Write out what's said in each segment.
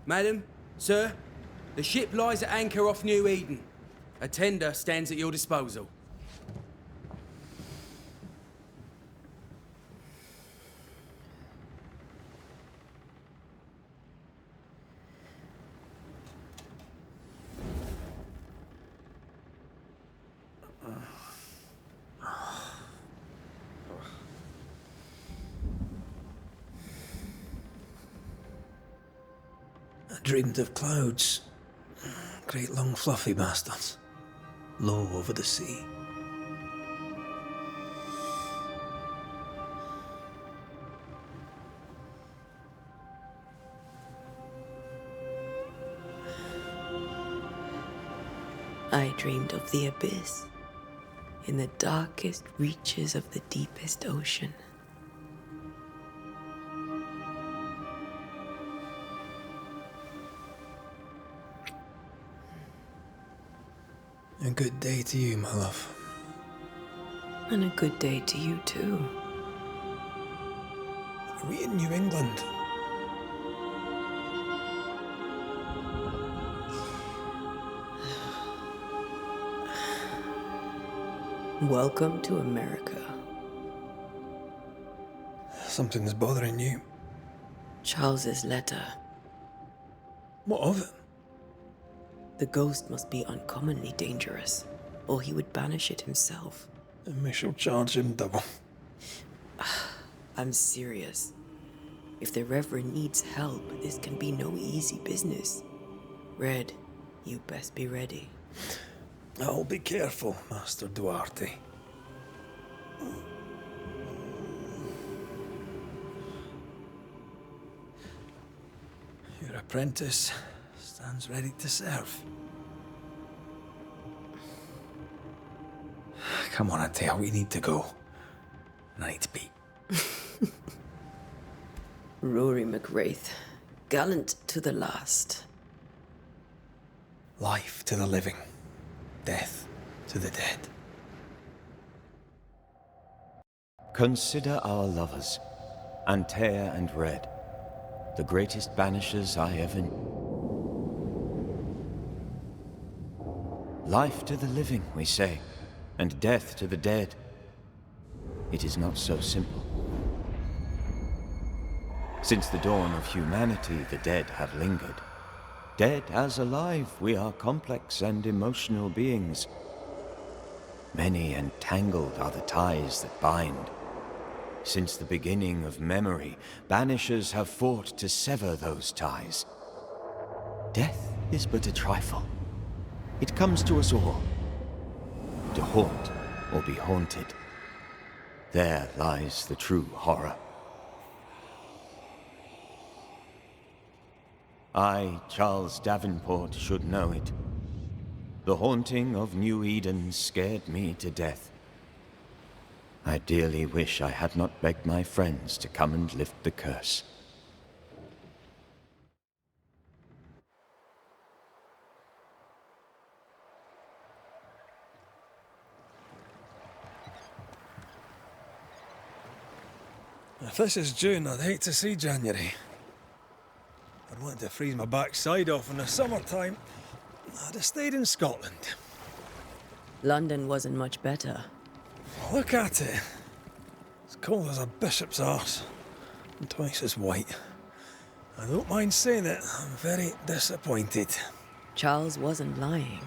Madam, sir, the ship lies at anchor off New Eden. A tender stands at your disposal. I dreamed of clouds. Great long fluffy bastards. Low over the sea. I dreamed of the abyss, in the darkest reaches of the deepest ocean. A good day to you, my love. And a good day to you, too. Are we in New England? Welcome to America. Something's bothering you. Charles's letter. What of it? The ghost must be uncommonly dangerous, or he would banish it himself. And we shall charge him double. I'm serious. If the Reverend needs help, this can be no easy business. Red, you best be ready. I'll be careful, Master Duarte. Your apprentice stands ready to serve. Come on, Atea, we need to go. And I need to be. Rory McWraith, gallant to the last. Life to the living, death to the dead. Consider our lovers, Antea and Red, the greatest banishers I ever knew. Life to the living, we say, and death to the dead. It is not so simple. Since the dawn of humanity, the dead have lingered. Dead as alive, we are complex and emotional beings. Many and tangled are the ties that bind. Since the beginning of memory, banishers have fought to sever those ties. Death is but a trifle. It comes to us all. To haunt or be haunted. There lies the true horror. I, Charles Davenport, should know it. The haunting of New Eden scared me to death. I dearly wish I had not begged my friends to come and lift the curse. If this is June, I'd hate to see January. I'd want to freeze my backside off in the summertime. I'd have stayed in Scotland. London wasn't much better. Look at it. It's cold as a bishop's arse. And twice as white. I don't mind saying it, I'm very disappointed. Charles wasn't lying.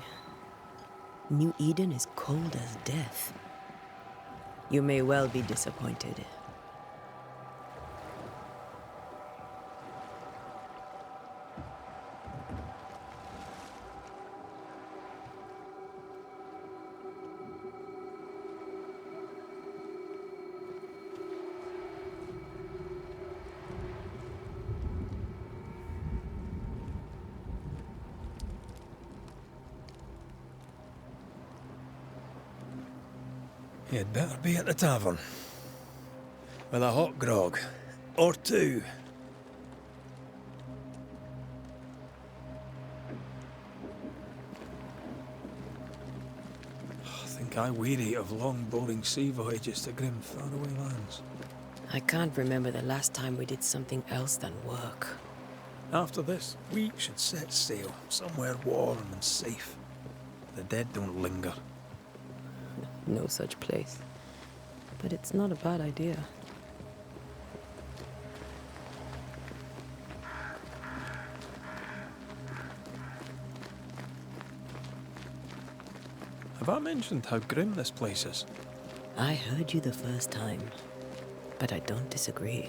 New Eden is cold as death. You may well be disappointed. You'd better be at the tavern. With a hot grog. Or two. I think I weary of long, boring sea voyages to grim, faraway lands. I can't remember the last time we did something else than work. After this, we should set sail somewhere warm and safe. The dead don't linger. No such place. But it's not a bad idea. Have I mentioned how grim this place is? I heard you the first time, but I don't disagree.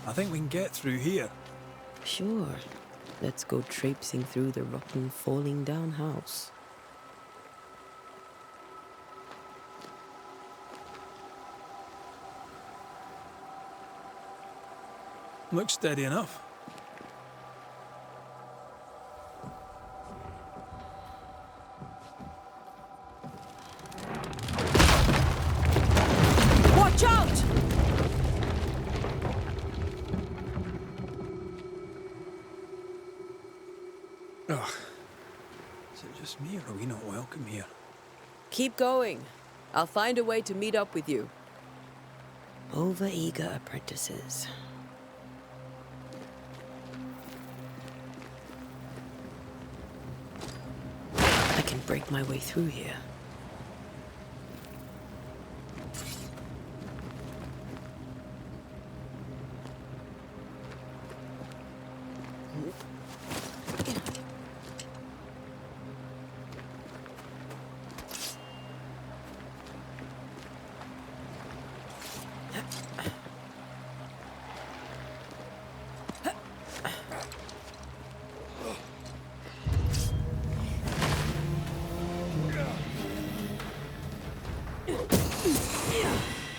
I think we can get through here. Sure. Let's go traipsing through the rotten, falling down house. Looks steady enough. Watch out! Ugh. Is it just me, or are we not welcome here? Keep going. I'll find a way to meet up with you. Over-eager apprentices. I can break my way through here.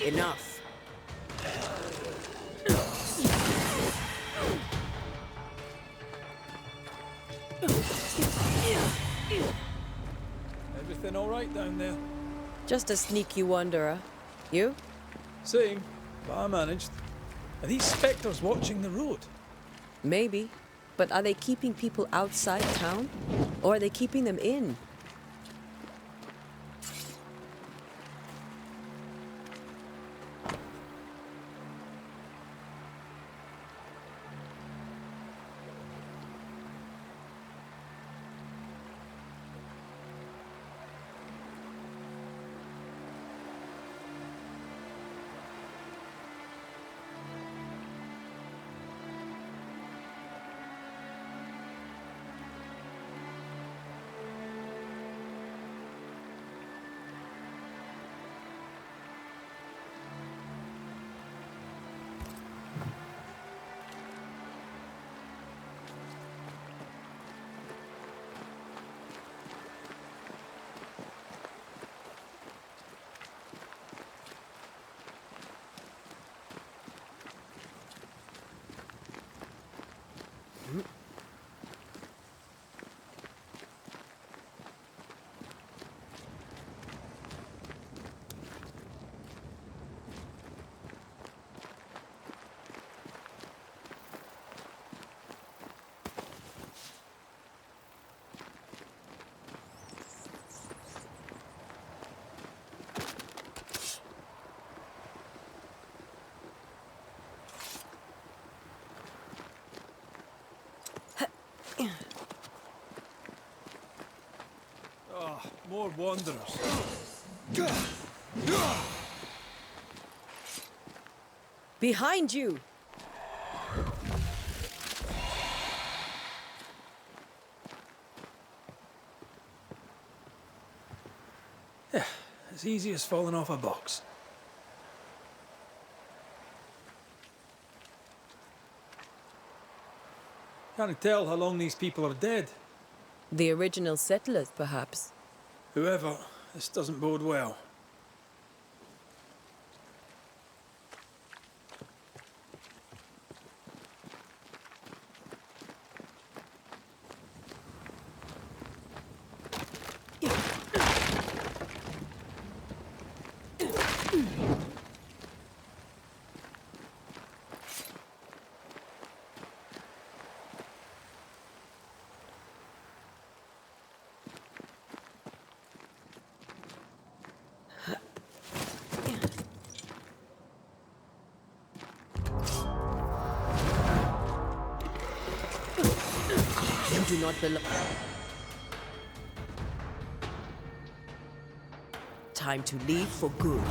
Enough. Everything all right down there? Just a sneaky wanderer. You? Same, but I managed. Are these spectres watching the road? Maybe. But are they keeping people outside town? Or are they keeping them in? Oh, more wanderers. Behind you! Yeah, as easy as falling off a box. Can't tell how long these people are dead. The original settlers, perhaps. Whoever, this doesn't bode well. do not belong. Time to leave for good.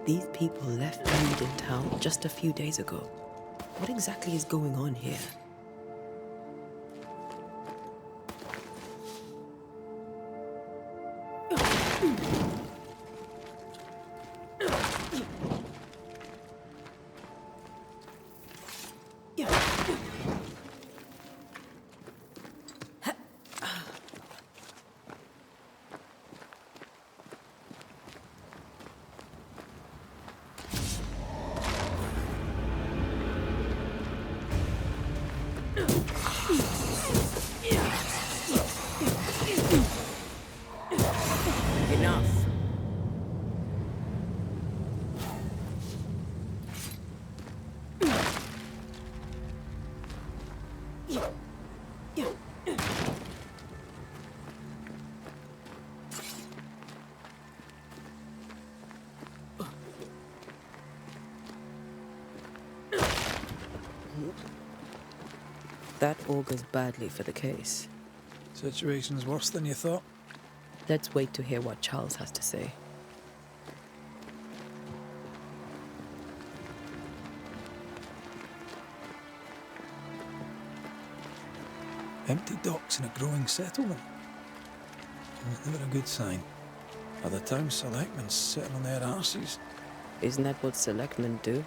These people left Mead in town just a few days ago. What exactly is going on here? Enough. That augurs badly for the case. Situation's worse than you thought. Let's wait to hear what Charles has to say. Empty docks in a growing settlement. Never a good sign. Are the town selectmen sitting on their arses? Isn't that what selectmen do?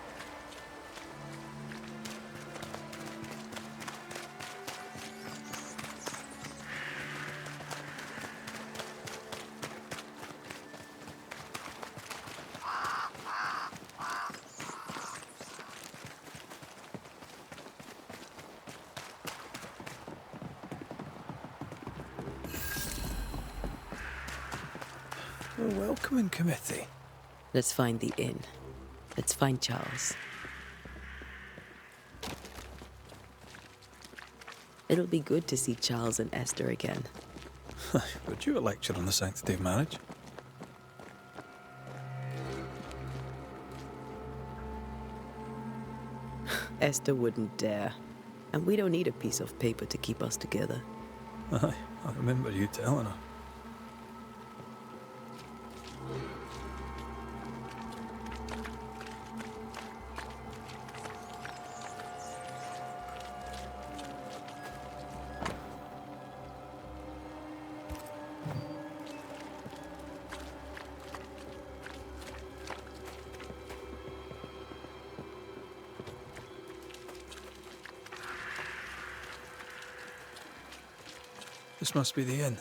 A welcoming committee. Let's find the inn. Let's find Charles. It'll be good to see Charles and Esther again. Would you a lecture on the sanctity of marriage? Esther wouldn't dare. And we don't need a piece of paper to keep us together. Aye, I remember you telling her. This must be the inn.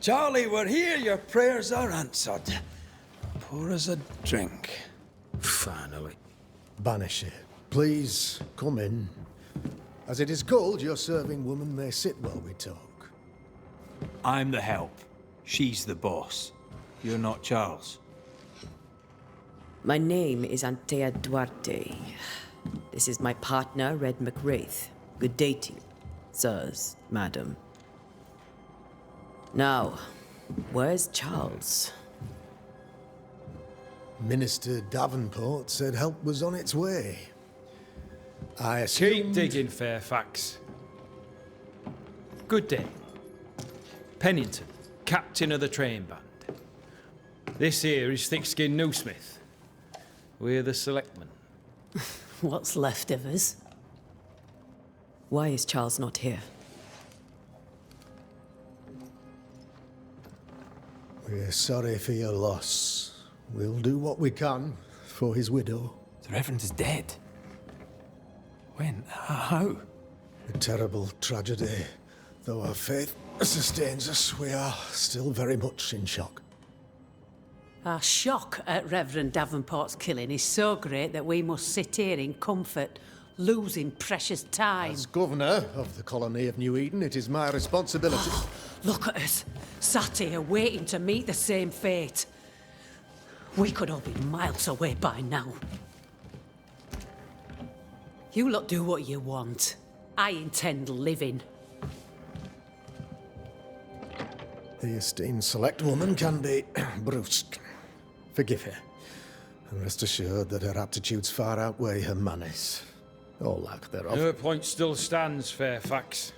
Charlie, we're here. Your prayers are answered. Pour us a drink. Finally. Banisher, please come in. As it is cold, your serving woman may sit while we talk. I'm the help. She's the boss. You're not Charles. My name is Antea Duarte. This is my partner, Red McWraith. Good day to you, sirs, madam. Now, where's Charles? Minister Davenport said help was on its way. I Keep assumed... digging, Fairfax. Good day. Pennington, captain of the train band. This here is Thick-Skinned Newsmith. We're the selectmen. What's left of us? Why is Charles not here? We're sorry for your loss. We'll do what we can for his widow. The Reverend is dead. When? How? A terrible tragedy. Though our faith sustains us, we are still very much in shock. Our shock at Reverend Davenport's killing is so great that we must sit here in comfort, losing precious time. As governor of the colony of New Eden, it is my responsibility. Look at us, sat here waiting to meet the same fate. We could all be miles away by now. You lot do what you want. I intend living. The esteemed select woman can be brusque. Forgive her, and rest assured that her aptitudes far outweigh her manners, or lack thereof. Her point still stands, Fairfax.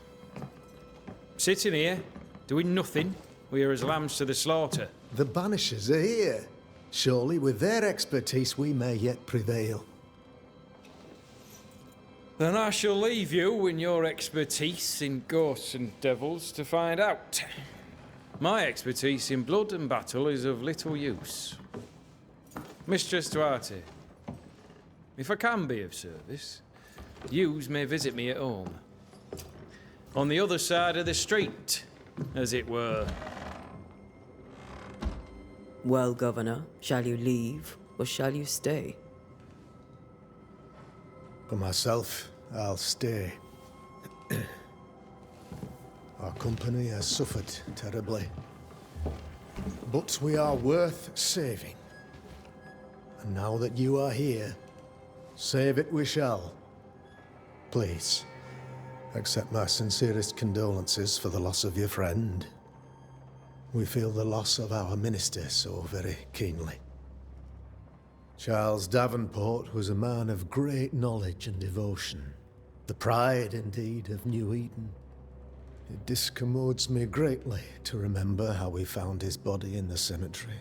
Sitting here, doing nothing, we're as lambs to the slaughter. The Banishers are here. Surely, with their expertise, we may yet prevail. Then I shall leave you and your expertise in ghosts and devils to find out. My expertise in blood and battle is of little use. Mistress Duarte, if I can be of service, yous may visit me at home. On the other side of the street, as it were. Well, Governor, shall you leave or shall you stay? For myself, I'll stay. Our company has suffered terribly. But we are worth saving. And now that you are here, save it we shall. Please, accept my sincerest condolences for the loss of your friend. We feel the loss of our minister so very keenly. Charles Davenport was a man of great knowledge and devotion. The pride, indeed, of New Eden. It discommodes me greatly to remember how we found his body in the cemetery.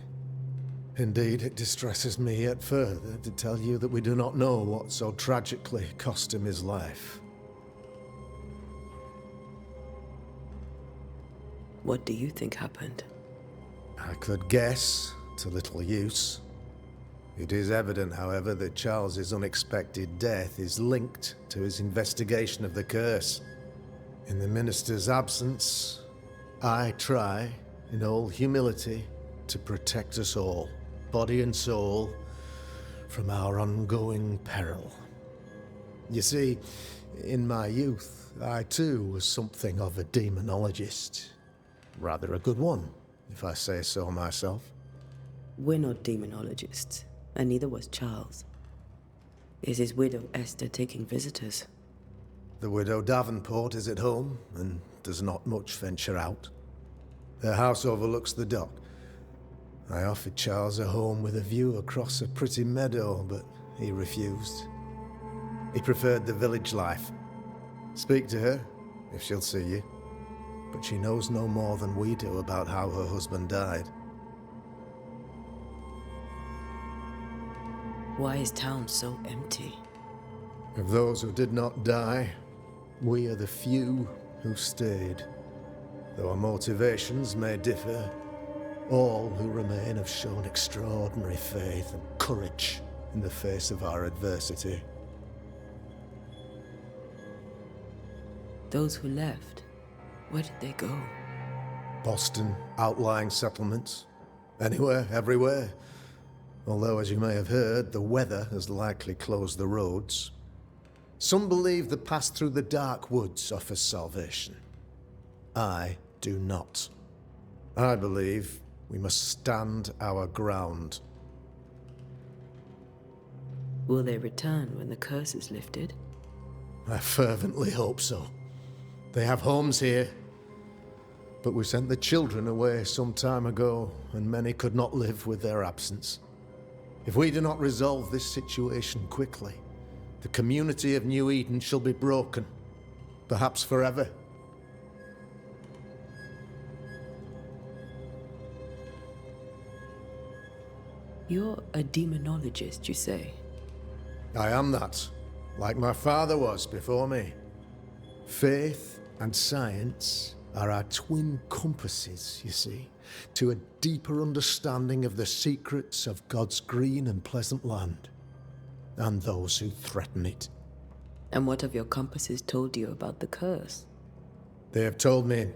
Indeed, it distresses me yet further to tell you that we do not know what so tragically cost him his life. What do you think happened? I could guess, to little use. It is evident, however, that Charles's unexpected death is linked to his investigation of the curse. In the minister's absence, I try, in all humility, to protect us all, body and soul, from our ongoing peril. You see, in my youth, I too was something of a demonologist. Rather a good one, if I say so myself. We're not demonologists, and neither was Charles. Is his widow Esther taking visitors? The widow Davenport is at home, and does not much venture out. Their house overlooks the dock. I offered Charles a home with a view across a pretty meadow, but he refused. He preferred the village life. Speak to her, if she'll see you. But she knows no more than we do about how her husband died. Why is town so empty? Of those who did not die, we are the few who stayed. Though our motivations may differ, all who remain have shown extraordinary faith and courage in the face of our adversity. Those who left, where did they go? Boston, outlying settlements. Anywhere, everywhere. Although, as you may have heard, the weather has likely closed the roads. Some believe the path through the dark woods offers salvation. I do not. I believe we must stand our ground. Will they return when the curse is lifted? I fervently hope so. They have homes here. But we sent the children away some time ago, and many could not live with their absence. If we do not resolve this situation quickly, the community of New Eden shall be broken, perhaps forever. You're a demonologist, you say? I am that, like my father was before me. Faith and science are our twin compasses, you see, to a deeper understanding of the secrets of God's green and pleasant land, and those who threaten it. And what have your compasses told you about the curse? They have told me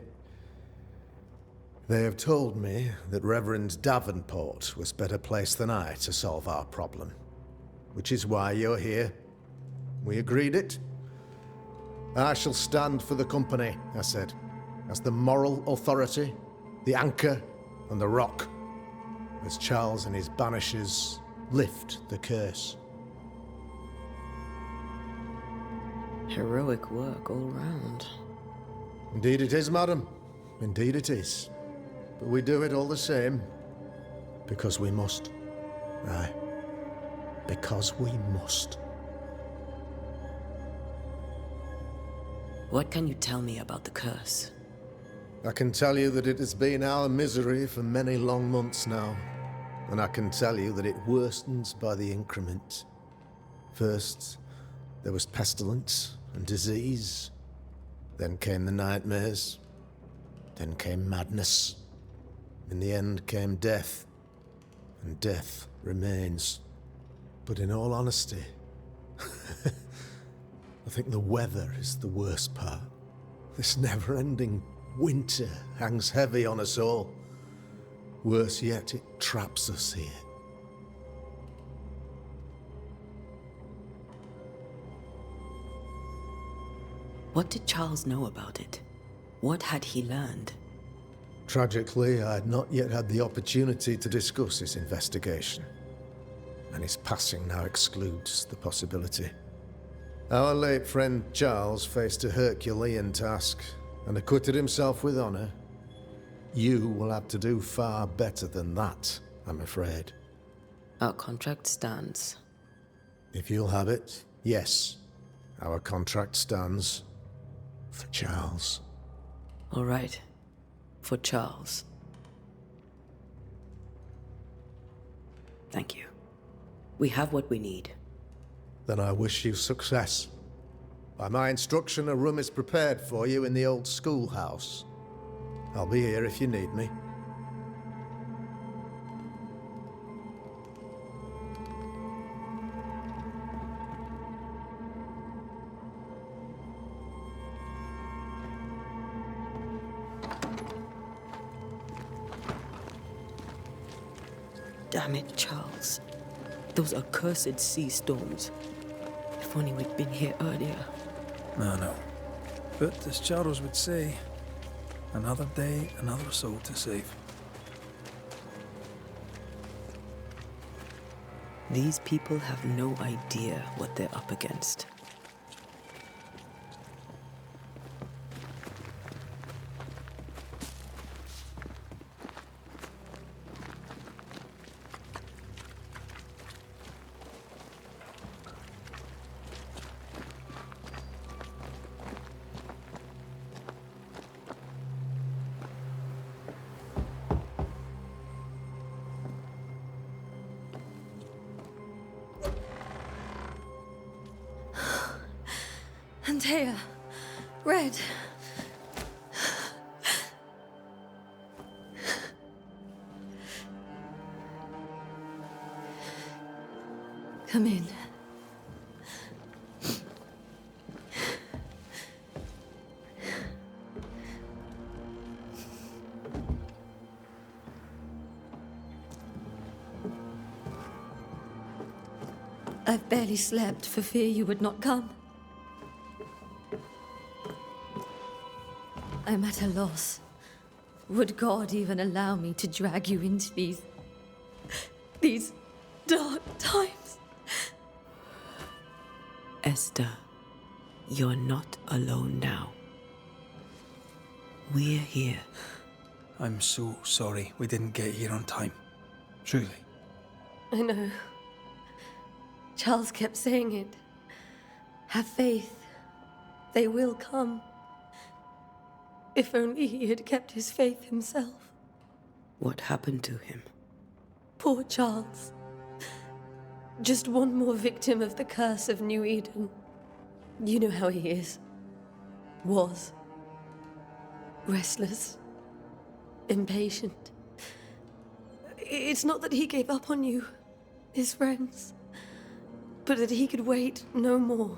that Reverend Davenport was better placed than I to solve our problem. Which is why you're here. We agreed it. I shall stand for the company, I said, as the moral authority, the anchor, and the rock, as Charles and his Banishers lift the curse. Heroic work all round. Indeed it is, madam. Indeed it is. But we do it all the same. Because we must. Aye. Because we must. What can you tell me about the curse? I can tell you that it has been our misery for many long months now. And I can tell you that it worstens by the increment. First, there was pestilence and disease. Then came the nightmares. Then came madness. In the end came death. And death remains. But in all honesty, I think the weather is the worst part. This never-ending winter hangs heavy on us all. Worse yet, it traps us here. What did Charles know about it? What had he learned? Tragically, I had not yet had the opportunity to discuss his investigation. And his passing now excludes the possibility. Our late friend Charles faced a Herculean task and acquitted himself with honor. You will have to do far better than that, I'm afraid. Our contract stands. If you'll have it, yes. Our contract stands for Charles. All right. For Charles. Thank you. We have what we need. Then I wish you success. By my instruction, a room is prepared for you in the old schoolhouse. I'll be here if you need me. Damn it, Charles. Those accursed sea storms. If only we'd been here earlier. No. But as Charles would say, another day, another soul to save. These people have no idea what they're up against. Antea, Red. Come in. I've barely slept for fear you would not come. I'm at a loss. Would God even allow me to drag you into these dark times? Esther, you're not alone now. We're here. I'm so sorry we didn't get here on time. Truly. I know. Charles kept saying it. Have faith. They will come. If only he had kept his faith himself. What happened to him? Poor Charles. Just one more victim of the curse of New Eden. You know how he is. Was. Restless. Impatient. It's not that he gave up on you, his friends, but that he could wait no more.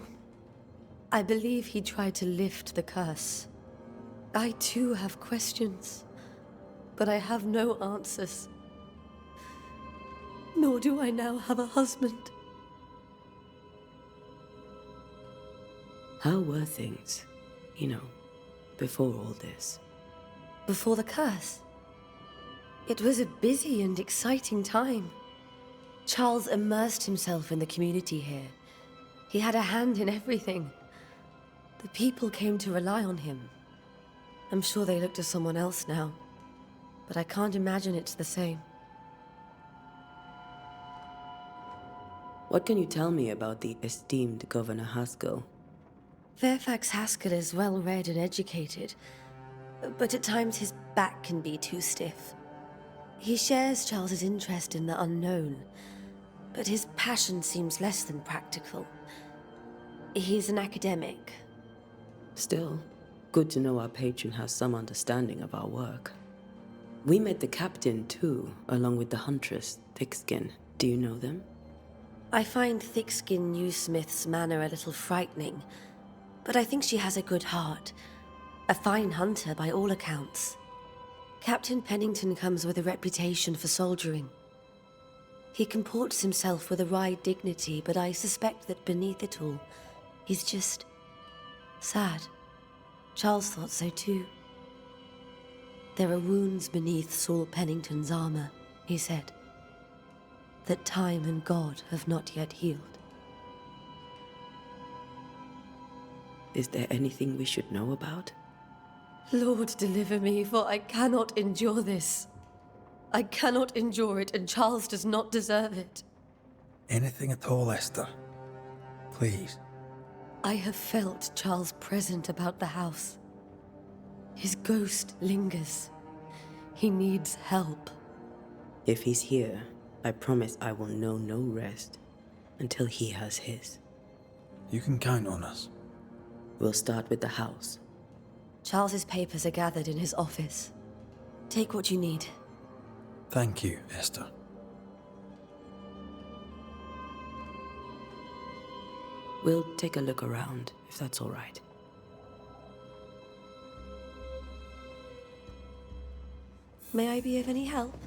I believe he tried to lift the curse. I too have questions, but I have no answers. Nor do I now have a husband. How were things, before all this? Before the curse? It was a busy and exciting time. Charles immersed himself in the community here. He had a hand in everything. The people came to rely on him. I'm sure they look to someone else now, but I can't imagine it's the same. What can you tell me about the esteemed Governor Haskell? Fairfax Haskell is well-read and educated, but at times his back can be too stiff. He shares Charles's interest in the unknown, but his passion seems less than practical. He's an academic. Still, good to know our patron has some understanding of our work. We met the captain too, along with the huntress, Thickskin. Do you know them? I find Thickskin Newsmith's manner a little frightening, but I think she has a good heart. A fine hunter by all accounts. Captain Pennington comes with a reputation for soldiering. He comports himself with a wry dignity, but I suspect that beneath it all, he's just sad. Charles thought so too. There are wounds beneath Saul Pennington's armor, he said, that time and God have not yet healed. Is there anything we should know about? Lord, deliver me, for I cannot endure this. I cannot endure it, and Charles does not deserve it. Anything at all, Esther. Please. I have felt Charles present about the house. His ghost lingers. He needs help. If he's here, I promise I will know no rest until he has his. You can count on us. We'll start with the house. Charles's papers are gathered in his office. Take what you need. Thank you, Esther. We'll take a look around, if that's all right. May I be of any help?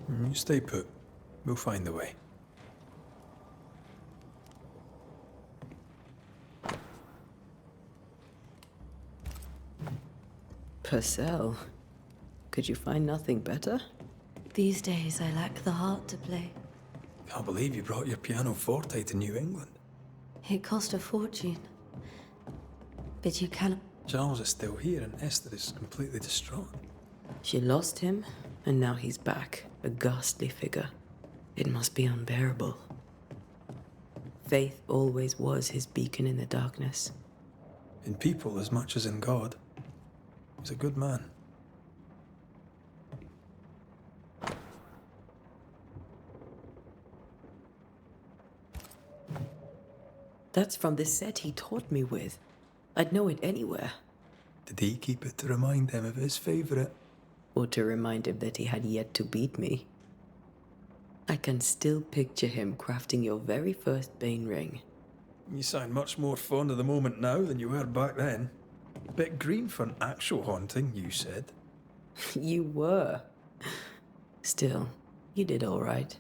You stay put. We'll find a way. Purcell, could you find nothing better? These days I lack the heart to play. Can't believe you brought your pianoforte to New England. It cost a fortune. But you cannot... Charles is still here and Esther is completely distraught. She lost him, and now he's back, a ghastly figure. It must be unbearable. Faith always was his beacon in the darkness. In people as much as in God. He's a good man. That's from the set he taught me with. I'd know it anywhere. Did he keep it to remind him of his favourite? Or to remind him that he had yet to beat me. I can still picture him crafting your very first Bane ring. You sound much more fond of the moment now than you were back then. Bit green for an actual haunting, you said. You were. Still, you did all right.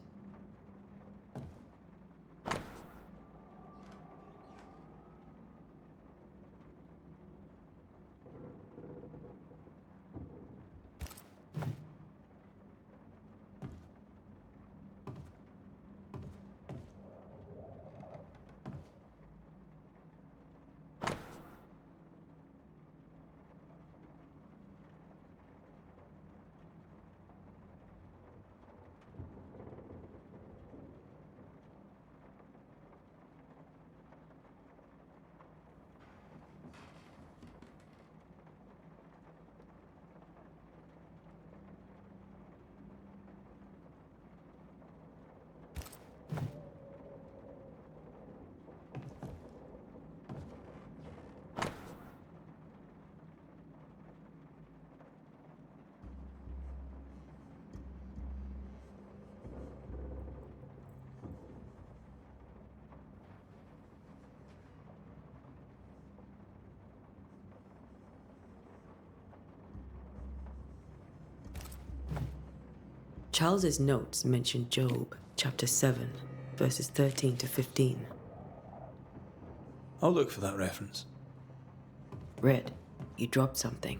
Charles's notes mention Job, chapter 7, verses 13 to 15. I'll look for that reference. Red, you dropped something.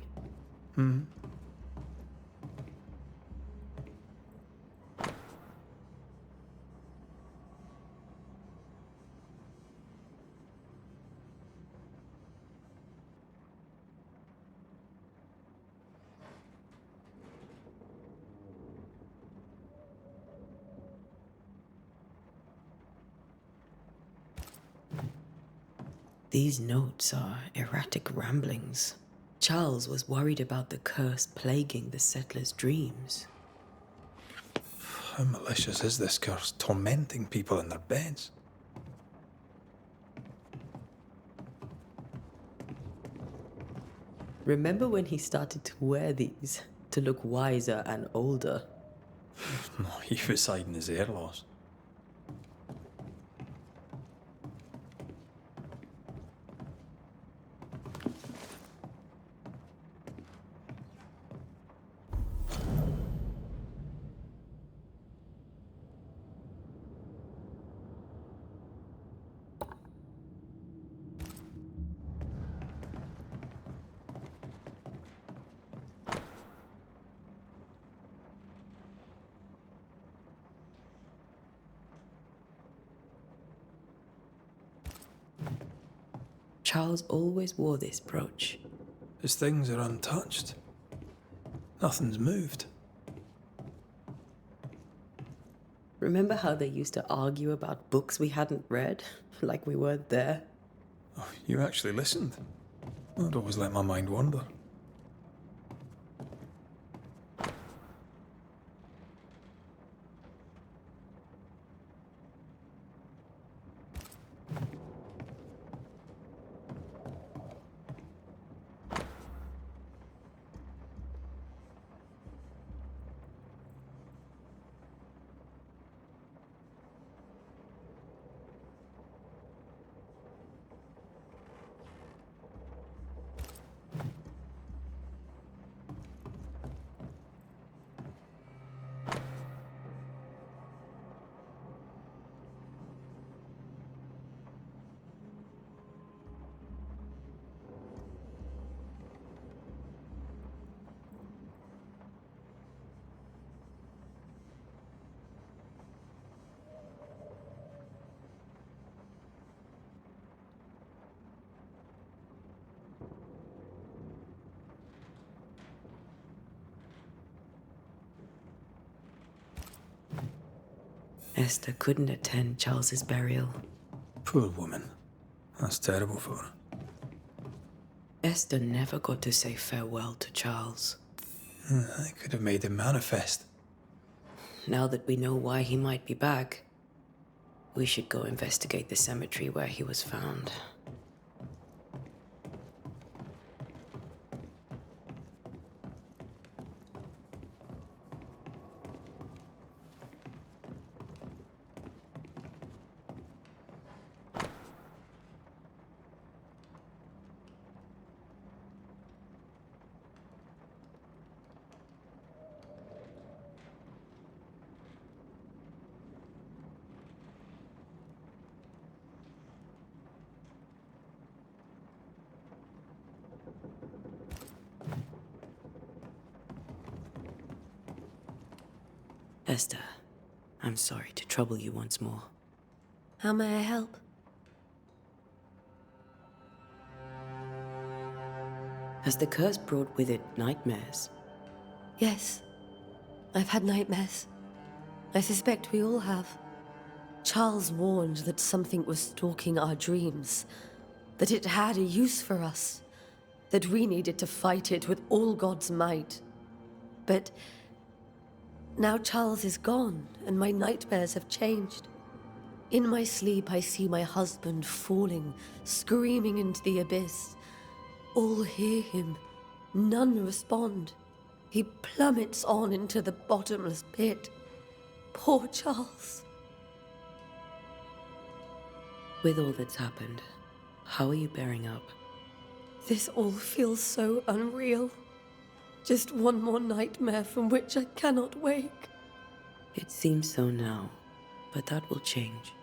These notes are erratic ramblings. Charles was worried about the curse plaguing the settlers' dreams. How malicious is this curse, tormenting people in their beds? Remember when he started to wear these to look wiser and older? No, he was hiding his hair loss. Charles always wore this brooch. His things are untouched. Nothing's moved. Remember how they used to argue about books we hadn't read? Like we weren't there? Oh, you actually listened. I'd always let my mind wander. Esther couldn't attend Charles's burial. Poor woman. That's terrible for her. Esther never got to say farewell to Charles. I could have made him manifest. Now that we know why he might be back, we should go investigate the cemetery where he was found. Esther, I'm sorry to trouble you once more. How may I help? Has the curse brought with it nightmares? Yes. I've had nightmares. I suspect we all have. Charles warned that something was stalking our dreams, that it had a use for us, that we needed to fight it with all God's might. But now Charles is gone, and my nightmares have changed. In my sleep, I see my husband falling, screaming into the abyss. All hear him. None respond. He plummets on into the bottomless pit. Poor Charles. With all that's happened, how are you bearing up? This all feels so unreal. Just one more nightmare from which I cannot wake. It seems so now, but that will change.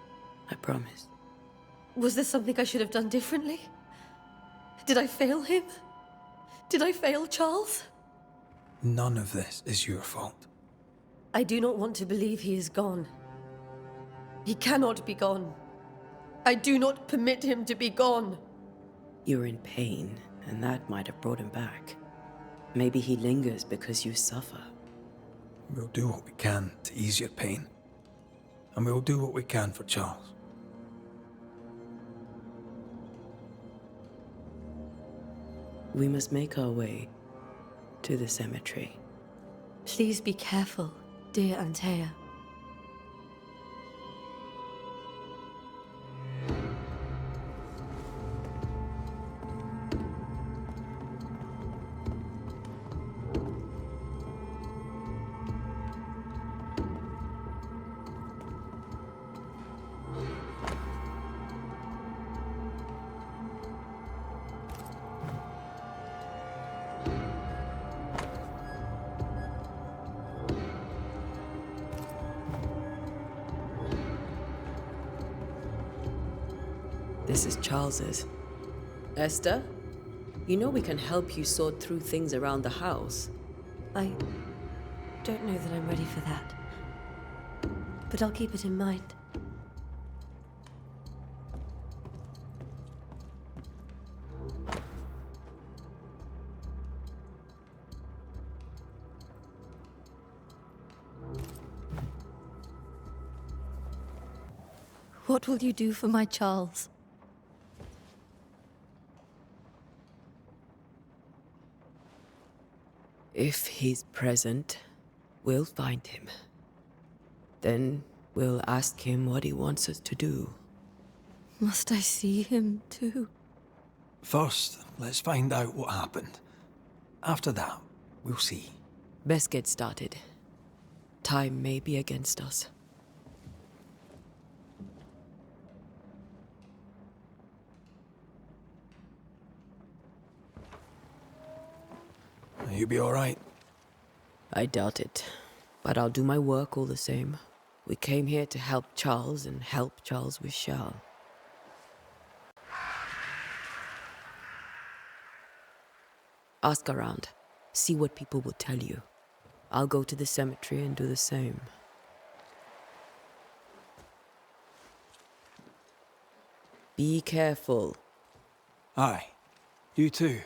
I promise. Was there something I should have done differently? Did I fail him? Did I fail Charles? None of this is your fault. I do not want to believe he is gone. He cannot be gone. I do not permit him to be gone. You're in pain, and that might have brought him back. Maybe he lingers because you suffer. We'll do what we can to ease your pain. And we'll do what we can for Charles. We must make our way to the cemetery. Please be careful, dear Antea. This is Charles's. Esther, you know we can help you sort through things around the house. I don't know that I'm ready for that. But I'll keep it in mind. What will you do for my Charles? If he's present, we'll find him. Then we'll ask him what he wants us to do. Must I see him too? First, let's find out what happened. After that, we'll see. Best get started. Time may be against us. You be all right? I doubt it, but I'll do my work all the same. We came here to help Charles, and help Charles we shall. Ask around. See what people will tell you. I'll go to the cemetery and do the same. Be careful. Aye. You too.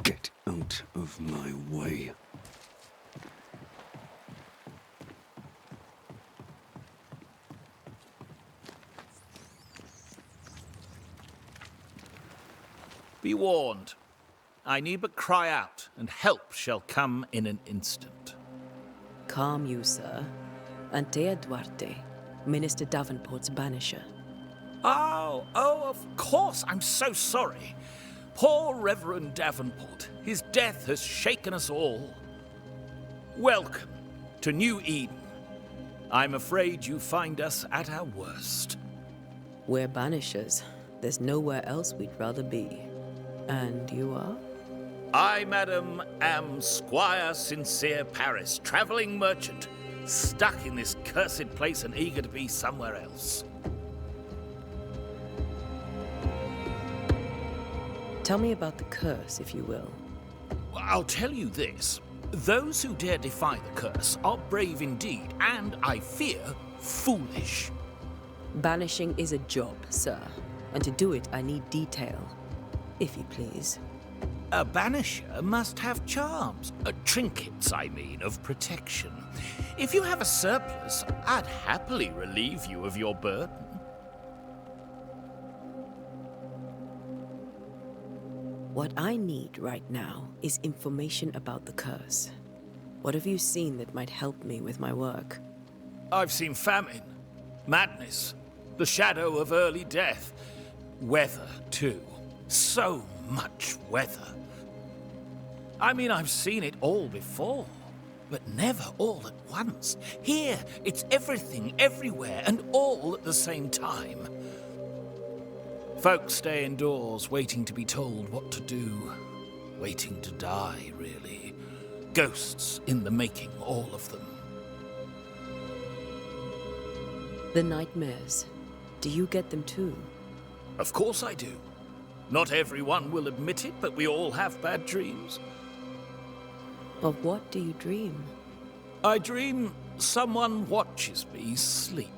Get out of my way. Be warned. I need but cry out, and help shall come in an instant. Calm you, sir. Antea Duarte, Minister Davenport's banisher. Oh, of course. I'm so sorry. Poor Reverend Davenport. His death has shaken us all. Welcome to New Eden. I'm afraid you find us at our worst. We're banishers. There's nowhere else we'd rather be. And you are? I, madam, am Squire Sincere Paris, travelling merchant, stuck in this cursed place and eager to be somewhere else. Tell me about the curse, if you will. I'll tell you this. Those who dare defy the curse are brave indeed, and, I fear, foolish. Banishing is a job, sir. And to do it, I need detail. If you please. A banisher must have charms. Trinkets, I mean, of protection. If you have a surplus, I'd happily relieve you of your burden. What I need right now is information about the curse. What have you seen that might help me with my work? I've seen famine, madness, the shadow of early death. Weather, too. So much weather. I mean, I've seen it all before, but never all at once. Here, it's everything, everywhere, and all at the same time. Folks stay indoors, waiting to be told what to do. Waiting to die, really. Ghosts in the making, all of them. The nightmares. Do you get them too? Of course I do. Not everyone will admit it, but we all have bad dreams. Of what do you dream? I dream someone watches me sleep.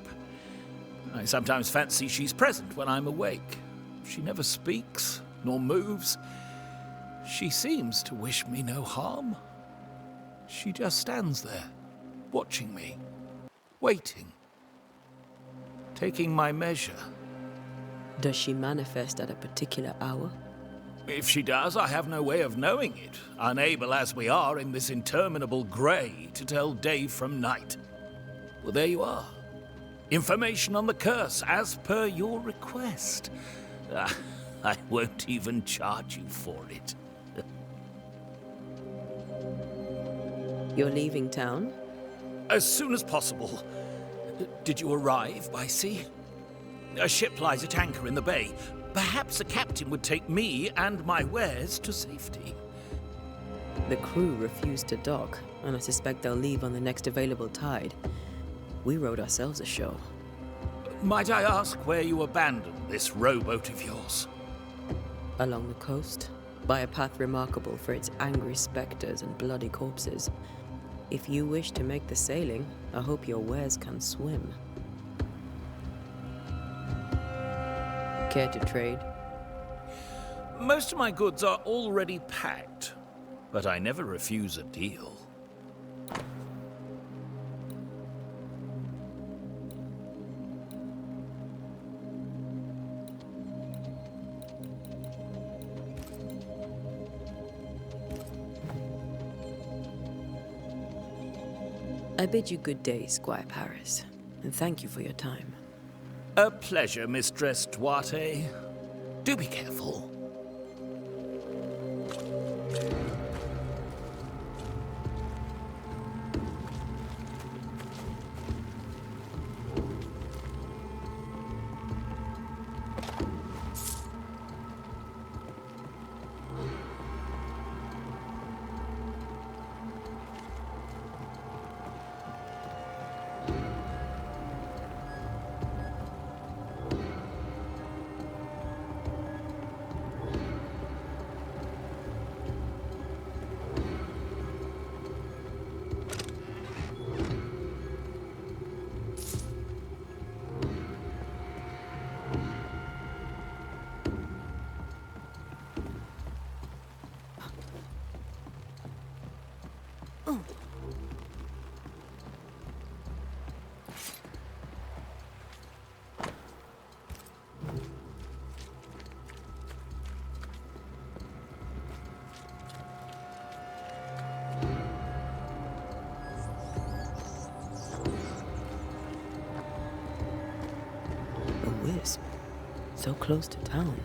I sometimes fancy she's present when I'm awake. She never speaks, nor moves. She seems to wish me no harm. She just stands there, watching me, waiting, taking my measure. Does she manifest at a particular hour? If she does, I have no way of knowing it, unable as we are in this interminable grey to tell day from night. Well, there you are. Information on the curse, as per your request. I won't even charge you for it. You're leaving town? As soon as possible. Did you arrive by sea? A ship lies at anchor in the bay. Perhaps a captain would take me and my wares to safety. The crew refused to dock, and I suspect they'll leave on the next available tide. We rowed ourselves ashore. Might I ask where you abandoned this rowboat of yours? Along the coast, by a path remarkable for its angry specters and bloody corpses. If you wish to make the sailing, I hope your wares can swim. Care to trade? Most of my goods are already packed, but I never refuse a deal. I bid you good day, Squire Paris, and thank you for your time. A pleasure, Mistress Duarte. Do be careful. Wisp. So close to town.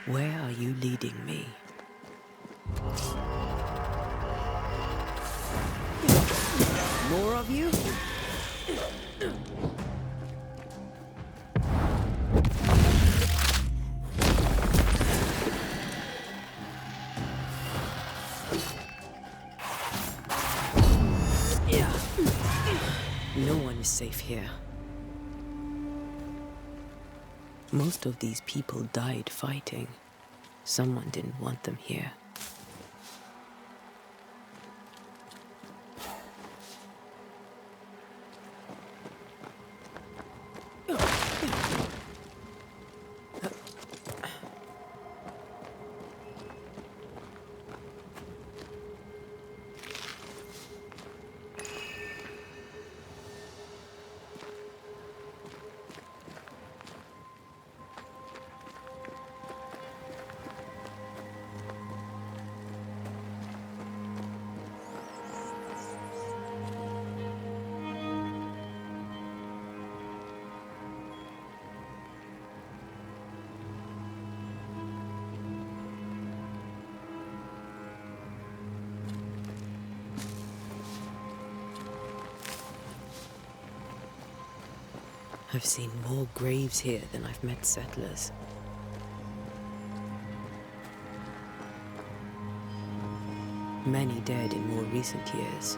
Where are you leading me? More of you? safe here. Most of these people died fighting. Someone didn't want them here. I've seen more graves here than I've met settlers. Many dead in more recent years.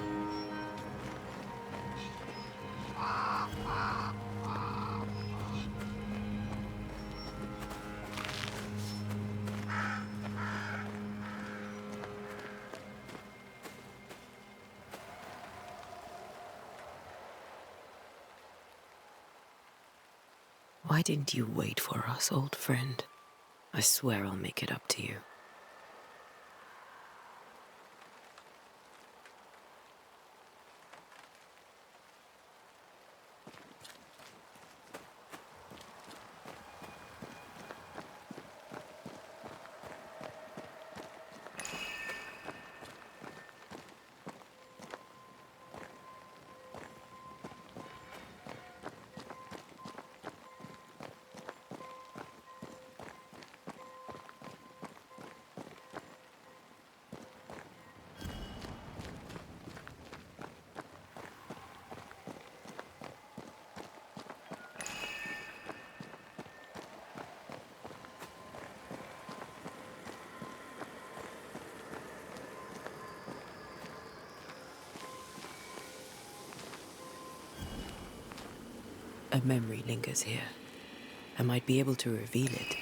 Why didn't you wait for us, old friend? I swear I'll make it up to you. A memory lingers here. I might be able to reveal it.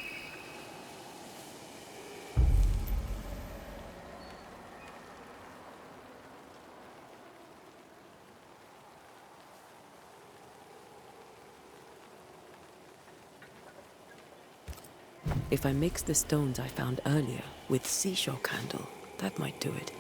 If I mix the stones I found earlier with seashore candle, that might do it.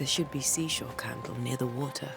There should be seashore candle near the water.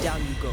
Down you go.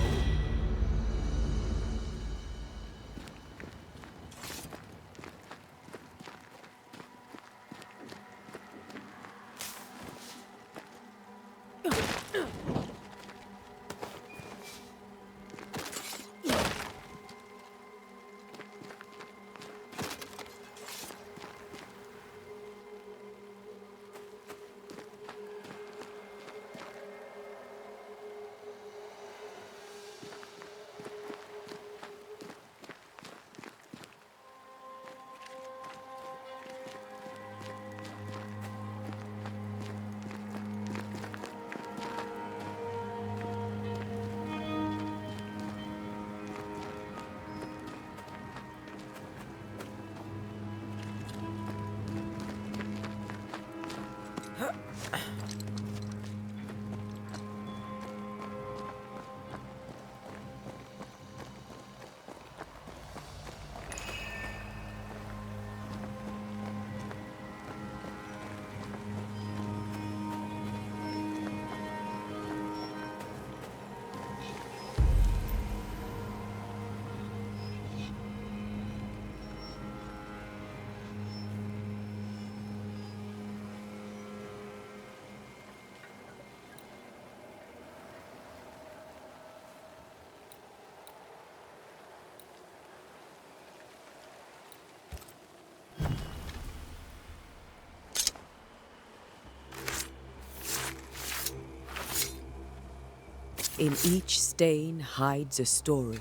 In each stain hides a story.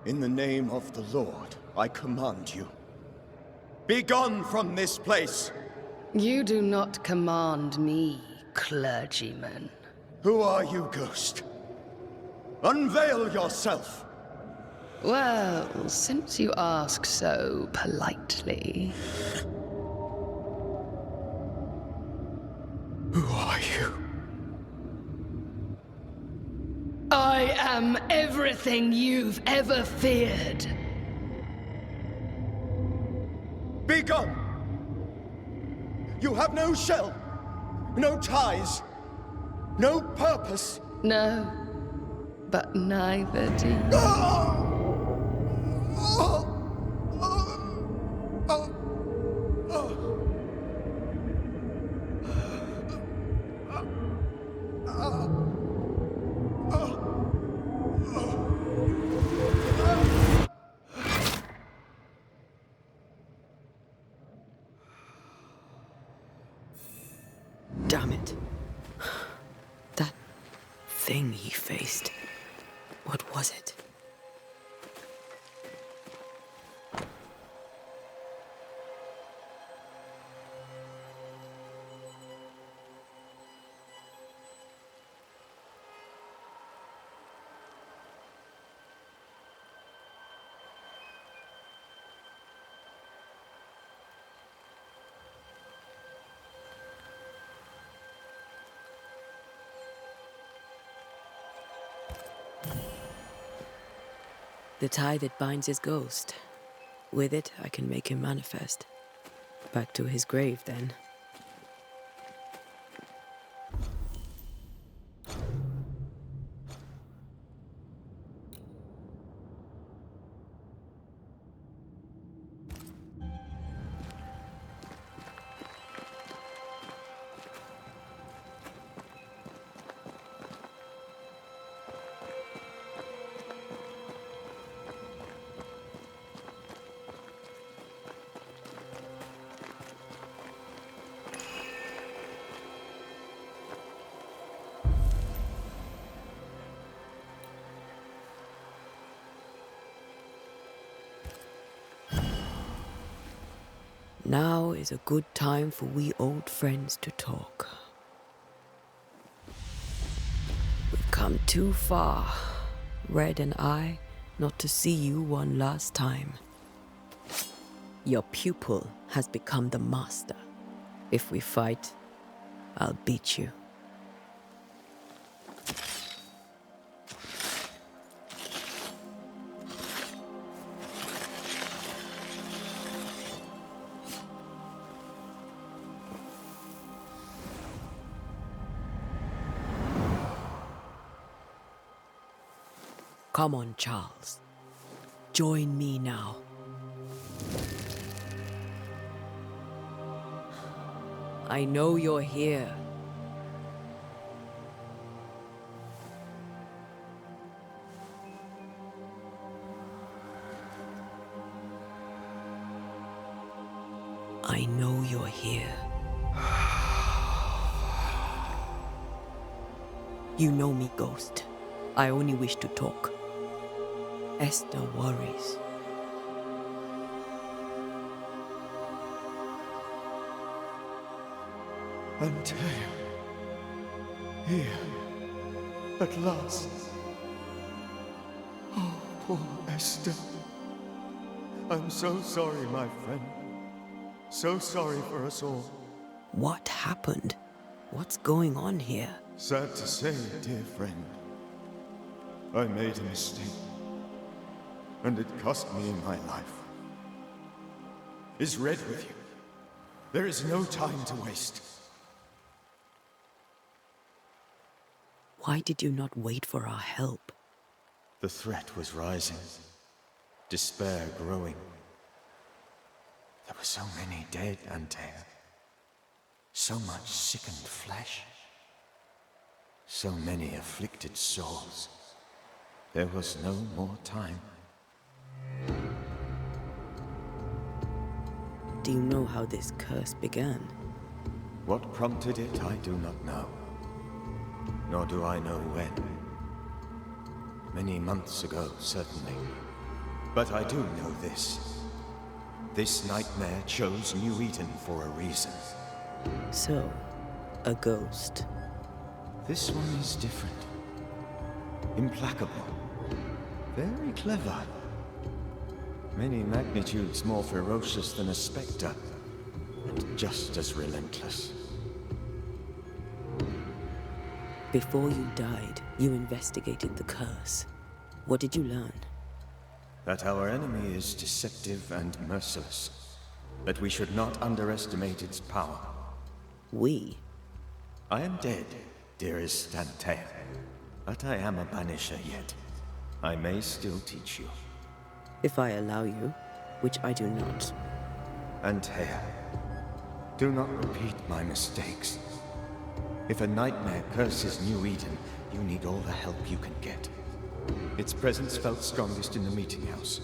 In the name of the Lord, I command you. Be gone from this place! You do not command me, clergyman. Who are you, ghost? Unveil yourself! Well, since you ask so politely... Who are you? I am everything you've ever feared. Be gone! You have no shell, no ties, no purpose. No, but neither do you. Damn it. That thing he faced. What was it? The tie that binds his ghost. With it, I can make him manifest. Back to his grave, then. Now is a good time for we old friends to talk. We've come too far, Red and I, not to see you one last time. Your pupil has become the master. If we fight, I'll beat you. Come on, Charles. Join me now. I know you're here. I know you're here. You know me, Ghost. I only wish to talk. Esther worries. Antea. Here. At last. Oh, poor Esther. I'm so sorry, my friend. So sorry for us all. What happened? What's going on here? Sad to say, dear friend. I made a mistake. And it cost me my life. Is Red with you? There is no time to waste. Why did you not wait for our help? The threat was rising. Despair growing. There were so many dead, Antea. So much sickened flesh. So many afflicted souls. There was no more time. Do you know how this curse began? What prompted it, I do not know. Nor do I know when. Many months ago, certainly. But I do know this. This nightmare chose New Eden for a reason. So, a ghost. This one is different. Implacable. Very clever. Many magnitudes more ferocious than a spectre, and just as relentless. Before you died, you investigated the curse. What did you learn? That our enemy is deceptive and merciless. That we should not underestimate its power. We? I am dead, dearest Antea. But I am a banisher yet. I may still teach you. If I allow you, which I do not. Antea, do not repeat my mistakes. If a nightmare curses New Eden, you need all the help you can get. Its presence felt strongest in the meeting house.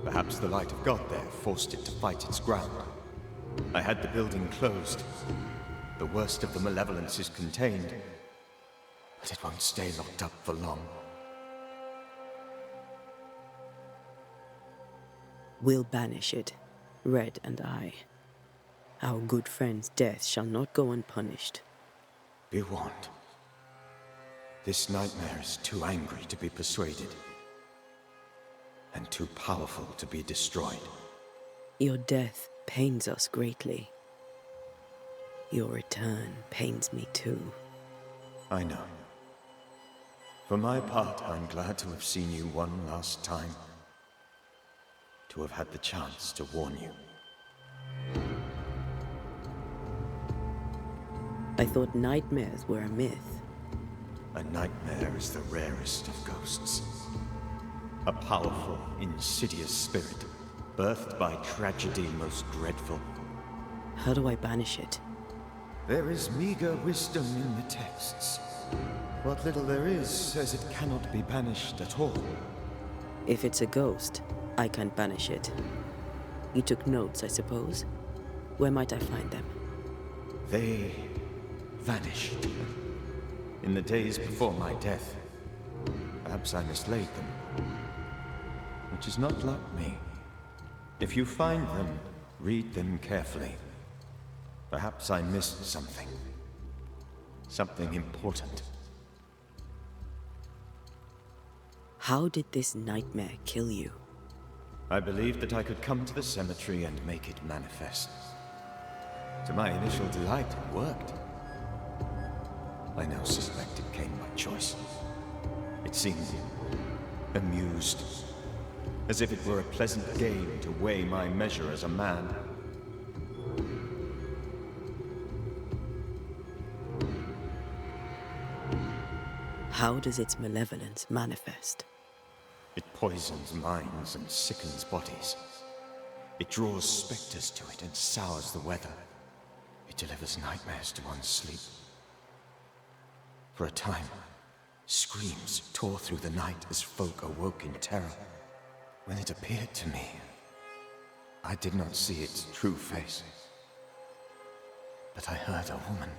Perhaps the light of God there forced it to fight its ground. I had the building closed. The worst of the malevolence is contained, but it won't stay locked up for long. We'll banish it, Red and I. Our good friend's death shall not go unpunished. Be warned. This nightmare is too angry to be persuaded, and too powerful to be destroyed. Your death pains us greatly. Your return pains me too. I know. For my part, I'm glad to have seen you one last time, to have had the chance to warn you. I thought nightmares were a myth. A nightmare is the rarest of ghosts. A powerful, insidious spirit, birthed by tragedy most dreadful. How do I banish it? There is meager wisdom in the texts. What little there is says it cannot be banished at all. If it's a ghost, I can't banish it. You took notes, I suppose? Where might I find them? They vanished. In the days before my death. Perhaps I mislaid them. Which is not like me. If you find them, read them carefully. Perhaps I missed something. Something important. How did this nightmare kill you? I believed that I could come to the cemetery and make it manifest. To my initial delight, it worked. I now suspect it came by choice. It seemed amused, as if it were a pleasant game to weigh my measure as a man. How does its malevolence manifest? It poisons minds and sickens bodies. It draws specters to it and sours the weather. It delivers nightmares to one's sleep. For a time, screams tore through the night as folk awoke in terror. When it appeared to me, I did not see its true face. But I heard a woman.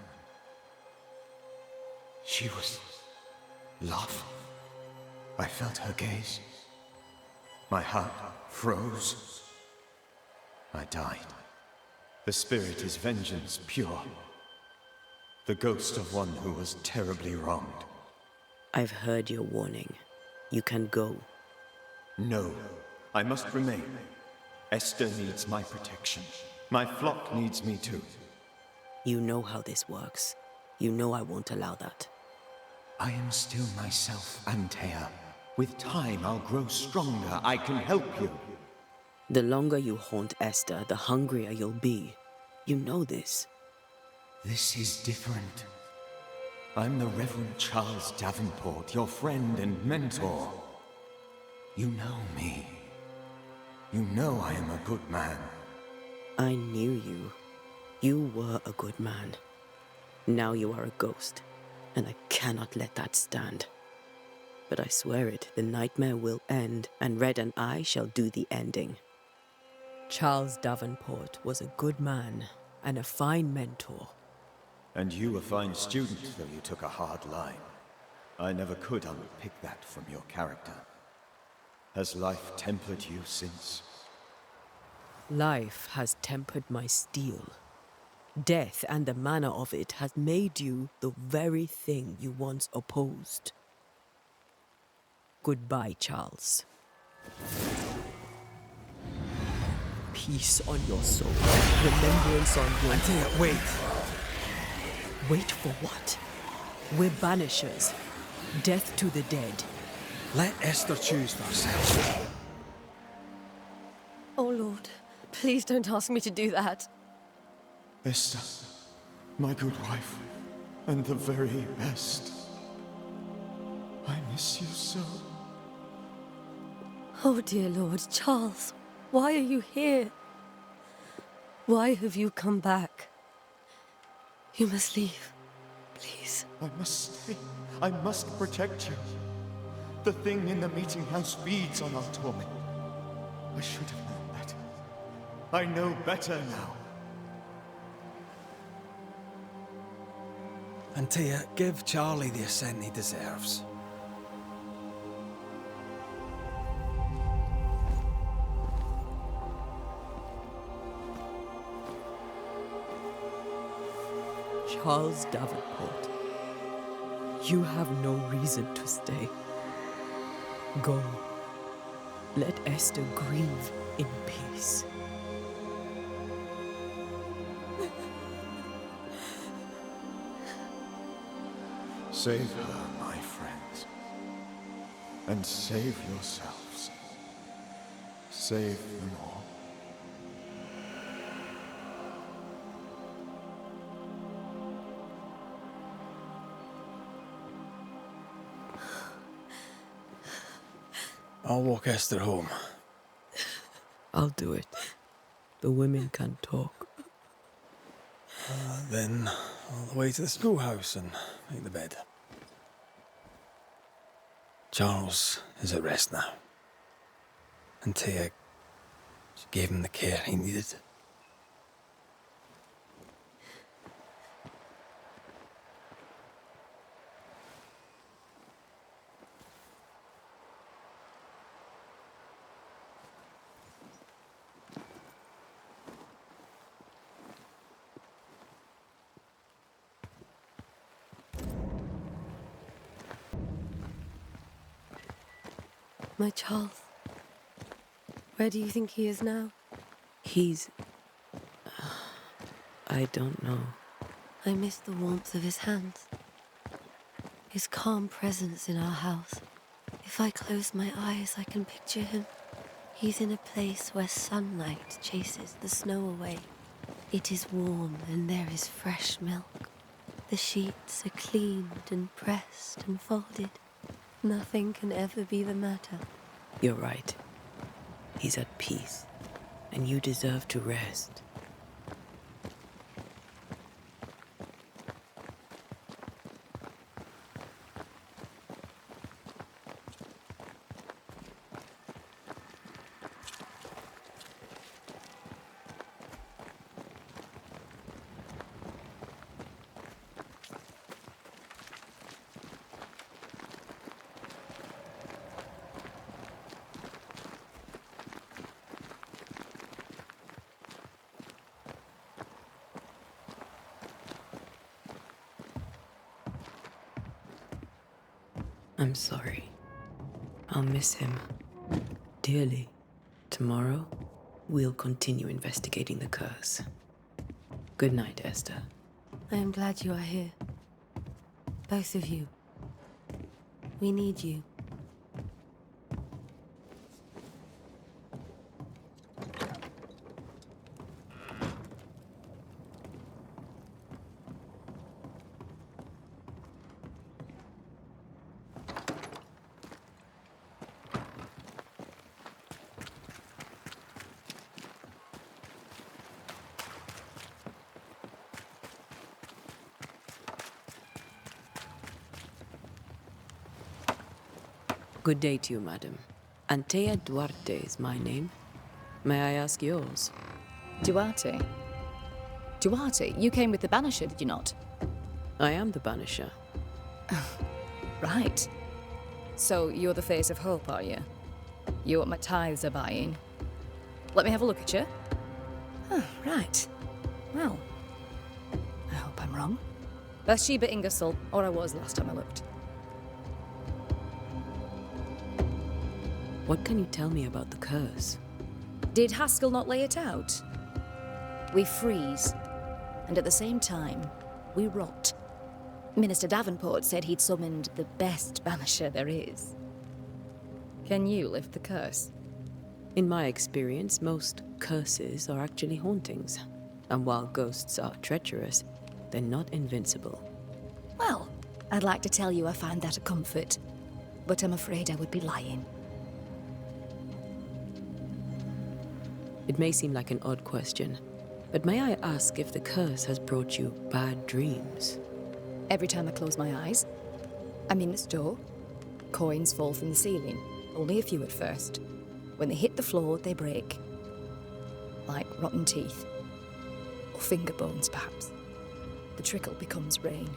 She was laughing. I felt her gaze. My heart froze. I died. The spirit is vengeance pure. The ghost of one who was terribly wronged. I've heard your warning. You can go. No, I must remain. Esther needs my protection. My flock needs me too. You know how this works. You know I won't allow that. I am still myself, Antea. With time, I'll grow stronger. I can help you. The longer you haunt Esther, the hungrier you'll be. You know this. This is different. I'm the Reverend Charles Davenport, your friend and mentor. You know me. You know I am a good man. I knew you. You were a good man. Now you are a ghost, and I cannot let that stand. But I swear it, the nightmare will end, and Red and I shall do the ending. Charles Davenport was a good man and a fine mentor. And you a fine student, though you took a hard line. I never could unpick that from your character. Has life tempered you since? Life has tempered my steel. Death and the manner of it has made you the very thing you once opposed. Goodbye, Charles. Peace on your soul. Remembrance on your... Antea, wait. Wait for what? We're banishers. Death to the dead. Let Esther choose for herself. Oh, Lord, please don't ask me to do that. Esther, my good wife, and the very best. I miss you so. Oh, dear Lord, Charles, why are you here? Why have you come back? You must leave, please. I must stay. I must protect you. The thing in the meeting house feeds on our torment. I should have known better. I know better now. Antea, give Charlie the ascent he deserves. Charles Davenport, you have no reason to stay. Go. Let Esther grieve in peace. Save her, my friends. And save yourselves. Save save them all. I'll walk Esther home. I'll do it. The women can't talk. Then all the way to the schoolhouse and make the bed. Charles is at rest now. And Tia, she gave him the care he needed. My Charles. Where do you think he is now? He's... I don't know. I miss the warmth of his hands. His calm presence in our house. If I close my eyes, I can picture him. He's in a place where sunlight chases the snow away. It is warm and there is fresh milk. The sheets are cleaned and pressed and folded. Nothing can ever be the matter. You're right. He's at peace, and you deserve to rest. I'm sorry. I'll miss him dearly. Tomorrow, we'll continue investigating the curse. Good night, Esther. I am glad you are here. Both of you. We need you. Good day to you, madam. Antea Duarte is my name. May I ask yours? Duarte? Duarte, you came with the Banisher, did you not? I am the Banisher. Right. So you're the face of hope, are you? You're what my tithes are buying. Let me have a look at you. Oh, right. Well, I hope I'm wrong. Bathsheba Ingersoll, or I was last time I looked. What can you tell me about the curse? Did Haskell not lay it out? We freeze, and at the same time, we rot. Minister Davenport said he'd summoned the best banisher there is. Can you lift the curse? In my experience, most curses are actually hauntings. And while ghosts are treacherous, they're not invincible. Well, I'd like to tell you I find that a comfort, but I'm afraid I would be lying. It may seem like an odd question, but may I ask if the curse has brought you bad dreams? Every time I close my eyes, I'm in the store. Coins fall from the ceiling, only a few at first. When they hit the floor, they break. Like rotten teeth. Or finger bones, perhaps. The trickle becomes rain.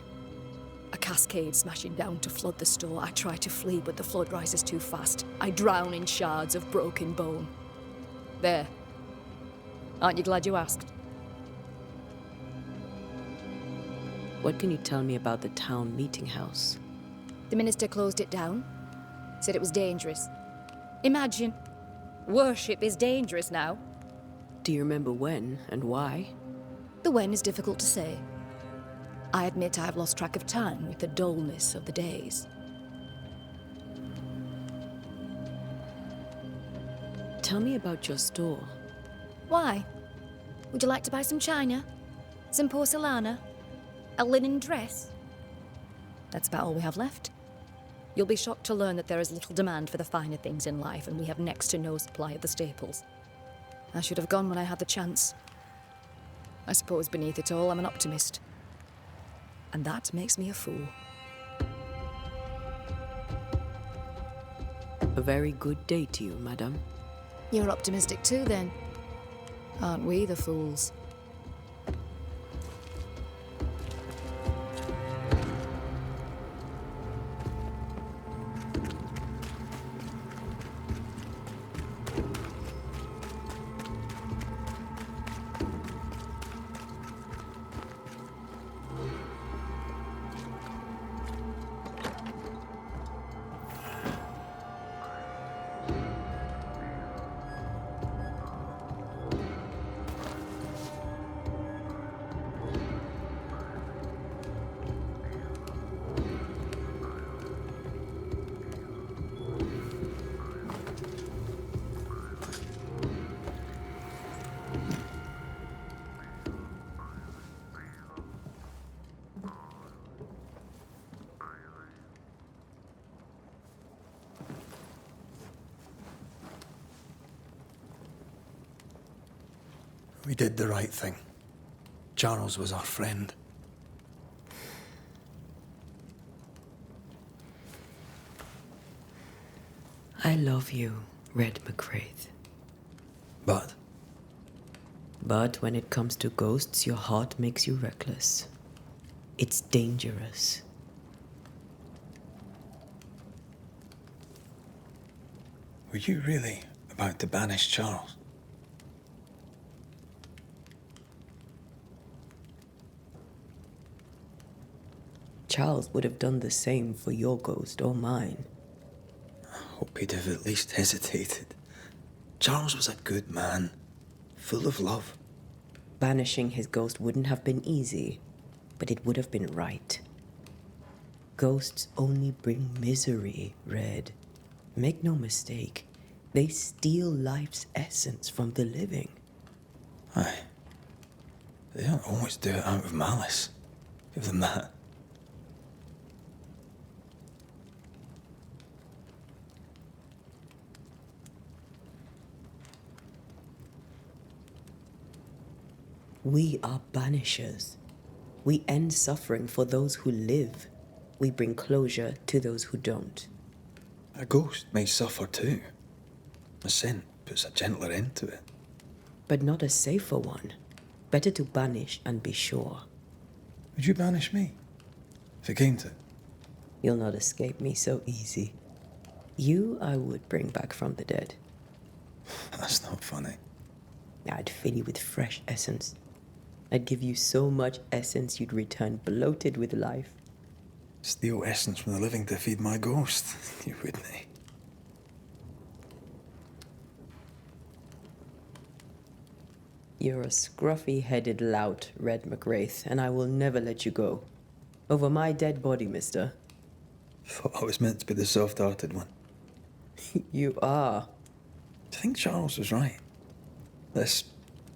A cascade smashing down to flood the store. I try to flee, but the flood rises too fast. I drown in shards of broken bone. There. Aren't you glad you asked? What can you tell me about the town meeting house? The minister closed it down. Said it was dangerous. Imagine. Worship is dangerous now. Do you remember when and why? The when is difficult to say. I admit I've lost track of time with the dullness of the days. Tell me about your store. Why? Would you like to buy some china? Some porcelana? A linen dress? That's about all we have left. You'll be shocked to learn that there is little demand for the finer things in life, and we have next to no supply of the staples. I should have gone when I had the chance. I suppose beneath it all, I'm an optimist. And that makes me a fool. A very good day to you, madam. You're optimistic too, then. Aren't we the fools? We did the right thing. Charles was our friend. I love you, Red McWraith. But But when it comes to ghosts, your heart makes you reckless. It's dangerous. were you really about to banish Charles? Charles would have done the same for your ghost or mine. I hope he'd have at least hesitated. Charles was a good man, full of love. Banishing his ghost wouldn't have been easy, but it would have been right. Ghosts only bring misery, Red. Make no mistake, they steal life's essence from the living. Aye. They don't always do it out of malice. Give them that. We are banishers. We end suffering for those who live. We bring closure to those who don't. A ghost may suffer too. A sin puts a gentler end to it. But not a safer one. Better to banish and be sure. Would you banish me? If it came to it? You'll not escape me so easy. You I would bring back from the dead. That's not funny. I'd fill you with fresh essence. I'd give you so much essence you'd return bloated with life. Steal essence from the living to feed my ghost. You wouldn't, eh? You're a scruffy-headed lout, Red McWraith, and I will never let you go. Over my dead body, mister. Thought I was meant to be the soft-hearted one. You are. I think Charles was right. This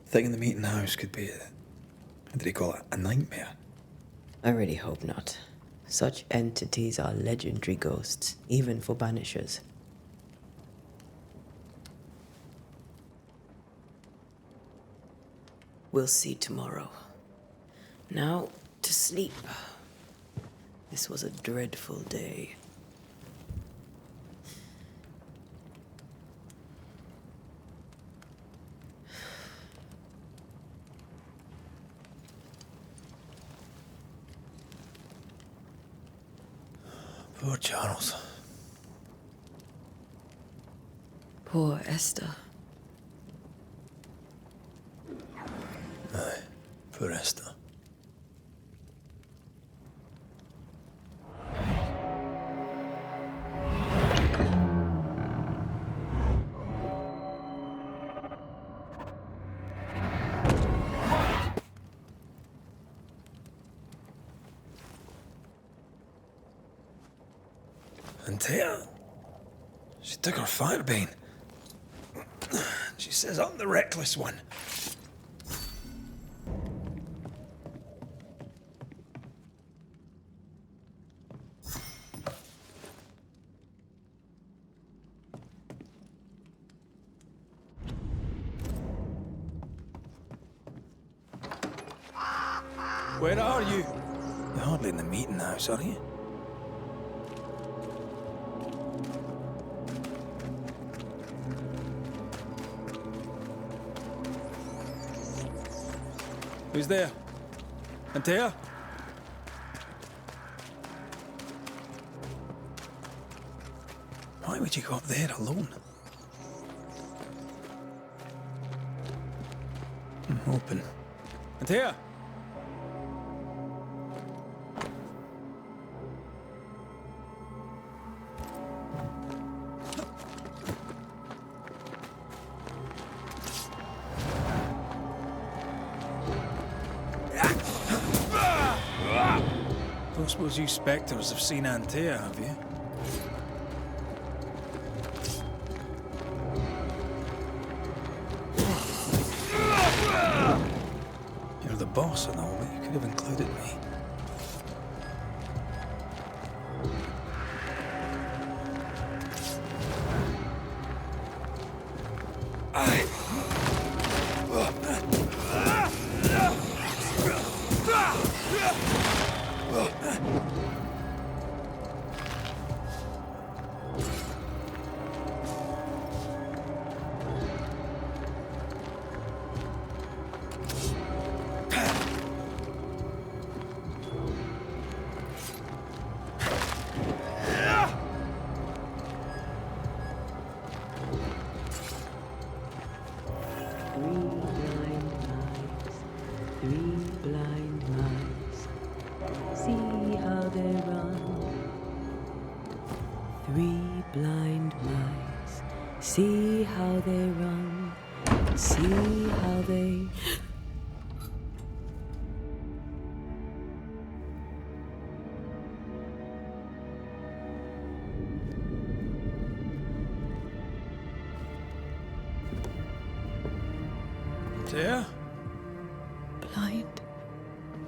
thing in the meeting house could be what did he call it? A nightmare? I really hope not. Such entities are legendary ghosts, even for banishers. We'll see tomorrow. Now, to sleep. This was a dreadful day. Poor Charles. Poor Esther. Aye, poor Esther. And Tia, she took her firebane. She says I'm the reckless one. Where are you? You're hardly in the meeting house, are you? Who's there? Antea? Why would you go up there alone? I'm hoping. Antea? Don't suppose you spectres have seen Antea, have you? You're the boss and all, but you could have included me. See how they run, see how they... Antea? Blind.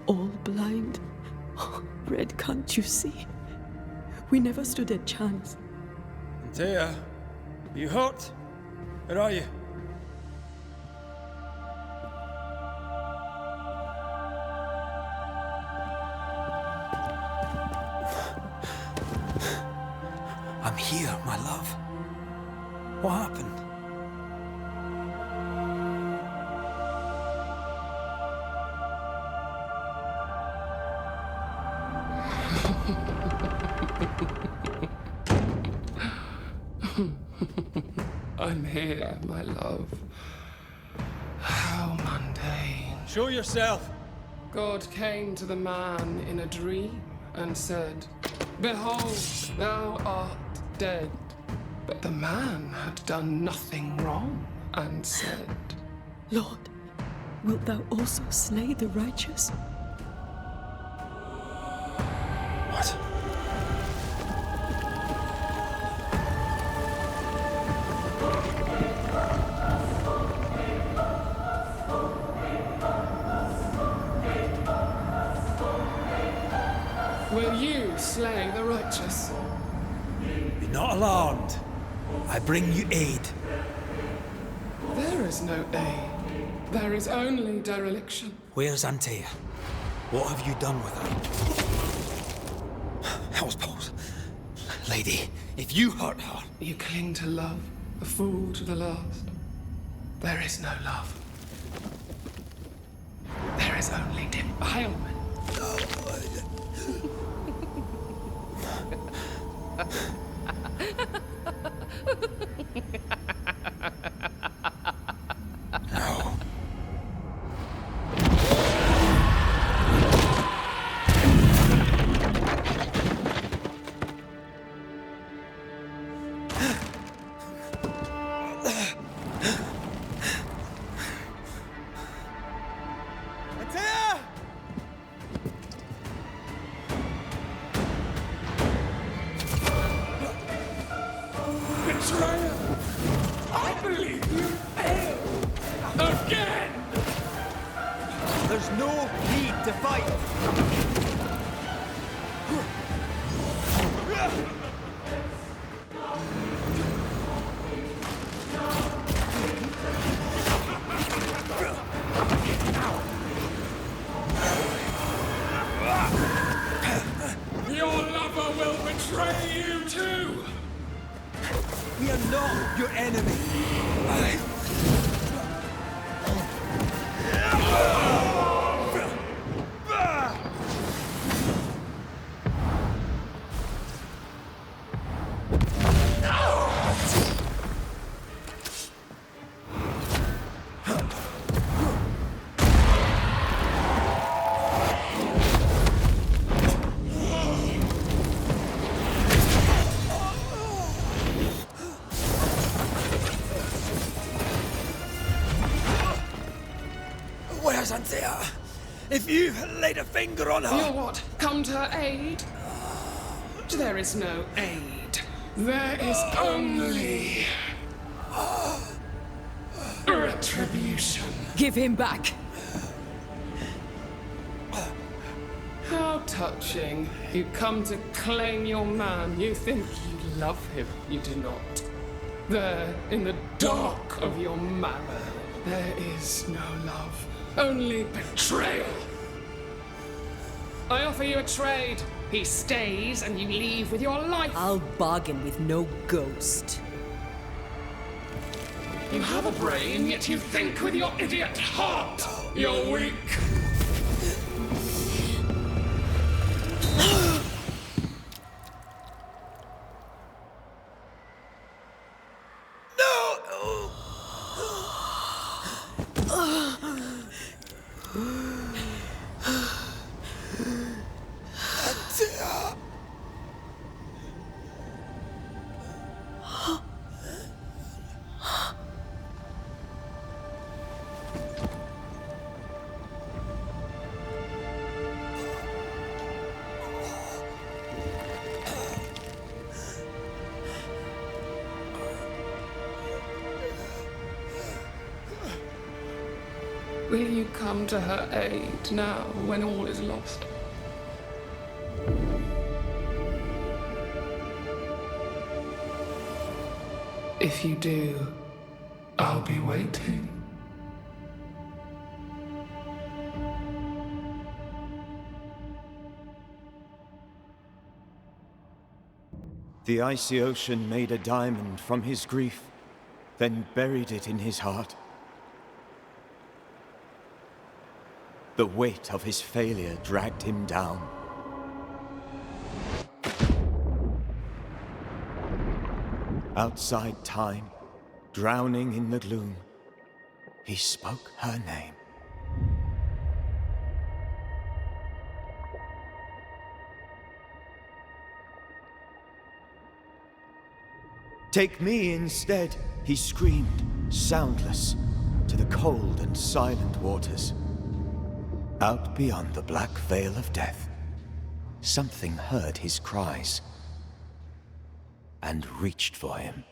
All blind. Oh, Red, can't you see? We never stood a chance. Antea? You hurt? Where are you? I'm here, my love. What happened? I'm here, my love. How mundane. Show yourself! God came to the man in a dream and said, "Behold, thou art dead." But the man had done nothing wrong and said, Lord, wilt thou also slay the righteous? What? Will you slay the righteous? Be not alarmed. I bring you aid. There is no aid. There is only dereliction. Where's Antea? What have you done with her? Hell's balls. Lady, if you hurt her... You cling to love, a fool to the last. There is no love. There is only defilement. No. Your lover will betray you too! We are not your enemy. Where's Anthea? If you laid a finger on her... You'll what? Come to her aid? There is no aid. There is only... retribution. Give him back. How touching. You come to claim your man. You think you love him. You do not. There, in the dark of your marrow, there is no love. Only betrayal. I offer you a trade. He stays and you leave with your life. I'll bargain with no ghost. You have a brain, yet you think with your idiot heart. You're weak. Will you come to her aid now, when all is lost? If you do, I'll be waiting. The icy ocean made a diamond from his grief, then buried it in his heart. The weight of his failure dragged him down. Outside time, drowning in the gloom, he spoke her name. Take me instead, he screamed, soundless, to the cold and silent waters. Out beyond the black veil of death, something heard his cries and reached for him.